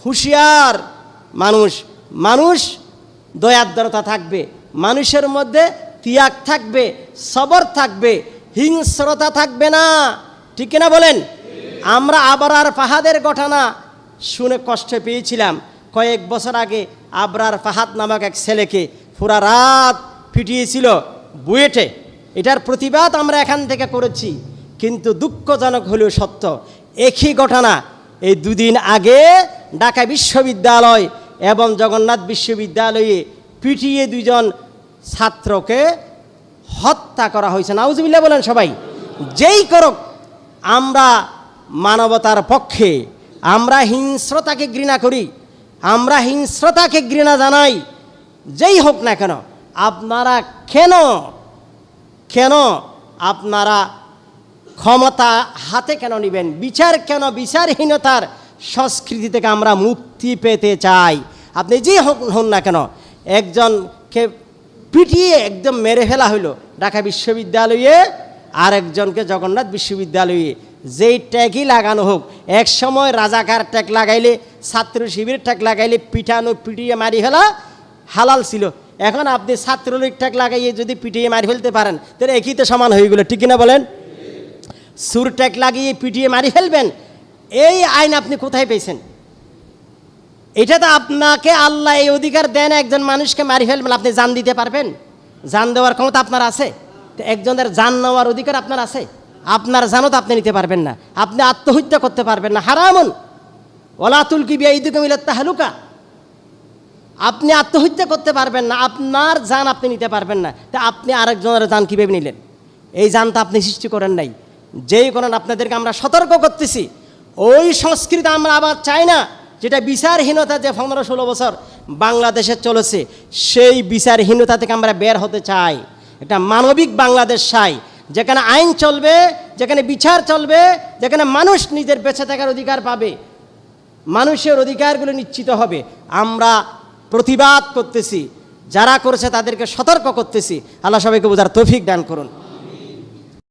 হুঁশিয়ার মানুষ, মানুষ দয়াদ্রতা থাকবে, মানুষের মধ্যে ত্যাগ থাকবে, সবর থাকবে, হিংস্রতা থাকবে না। ঠিক কিনা বলেন? আমরা আবরার ফাহাদের ঘটনা শুনে কষ্ট পেয়েছিলাম। কয়েক বছর আগে আবরার ফাহাদ নামক এক ছেলেকে পুরা রাত পিটিয়েছিল বুয়েটে। এটার প্রতিবাদ আমরা এখান থেকে করেছি, কিন্তু দুঃখজনক হলেও সত্য, একই ঘটনা এই দুদিন আগে ঢাকা বিশ্ববিদ্যালয় এবং জগন্নাথ বিশ্ববিদ্যালয়ে পিটিয়ে দুজন ছাত্রকে হত্যা করা হয়েছে। নাউজুবিল্লাহ বলেন সবাই। যেই করুক, আমরা মানবতার পক্ষে, আমরা হিংস্রতাকে ঘৃণা করি, আমরা হিংস্রতাকে ঘৃণা জানাই। যেই হোক না কেন, আপনারা কেন আপনারা ক্ষমতা হাতে কেন নেবেন? বিচার কেন? বিচারহীনতার সংস্কৃতি থেকে আমরা মুক্তি পেতে চাই। আপনি যে হন না কেন, একজনকে পিটিয়ে একদম মেরে ফেলা হলো ঢাকা বিশ্ববিদ্যালয়ে, আর একজনকে জগন্নাথ বিশ্ববিদ্যালয়ে। যেই ট্যাগই লাগানো হোক, এক সময় রাজাকার ট্যাগ লাগাইলে, ছাত্র শিবির ট্যাগ লাগাইলে পিটিয়ে মারি ফেলা হালাল ছিল। এখন আপনি ছাত্রলীগ ট্যাগ লাগাইয়ে যদি পিটিয়ে মারি ফেলতে পারেন, তাহলে একই তো সমান হয়ে গেল। ঠিক কিনা বলেন? সুর ট্যাগ লাগিয়ে পিটিয়ে মারি ফেলবেন, এই আইন আপনি কোথায় পেয়েছেন? এটা তো আপনাকে আল্লাহ এই অধিকার দেন, একজন মানুষকে মারি ফেলবেন, আপনি জান দিতে পারবেন? জান দেওয়ার ক্ষমতা আপনার আছে? তো একজনের জান নেওয়ার অধিকার আপনার আছে? আপনার জানও তো আপনি নিতে পারবেন না। আপনি আত্মহত্যা করতে পারবেন না। হারামুন ওয়ালা তুলকি বিআইদিকুম ইলা তাহলুকা। আপনি আত্মহত্যা করতে পারবেন না, আপনার জান আপনি নিতে পারবেন না। তা আপনি আরেকজনের জান কীভাবে নিলেন? এই জানটা আপনি সৃষ্টি করেন নাই। যেই করেন, আপনাদেরকে আমরা সতর্ক করতেছি, ওই সংস্কৃতি আমরা আবার চাই না, যেটা বিচারহীনতা যে 15-16 বছর বাংলাদেশে চলেছে, সেই বিচারহীনতা থেকে আমরা বের হতে চাই। একটা মানবিক বাংলাদেশ চাই, যেখানে আইন চলবে, যেখানে বিচার চলবে, যেখানে মানুষ নিজের বেঁচে থাকার অধিকার পাবে, মানুষের অধিকারগুলো নিশ্চিত হবে। আমরা প্রতিবাদ করতেছি, যারা করেছে তাদেরকে সতর্ক করতেছি। আল্লাহ সবাইকে বোঝার তৌফিক দান করুন।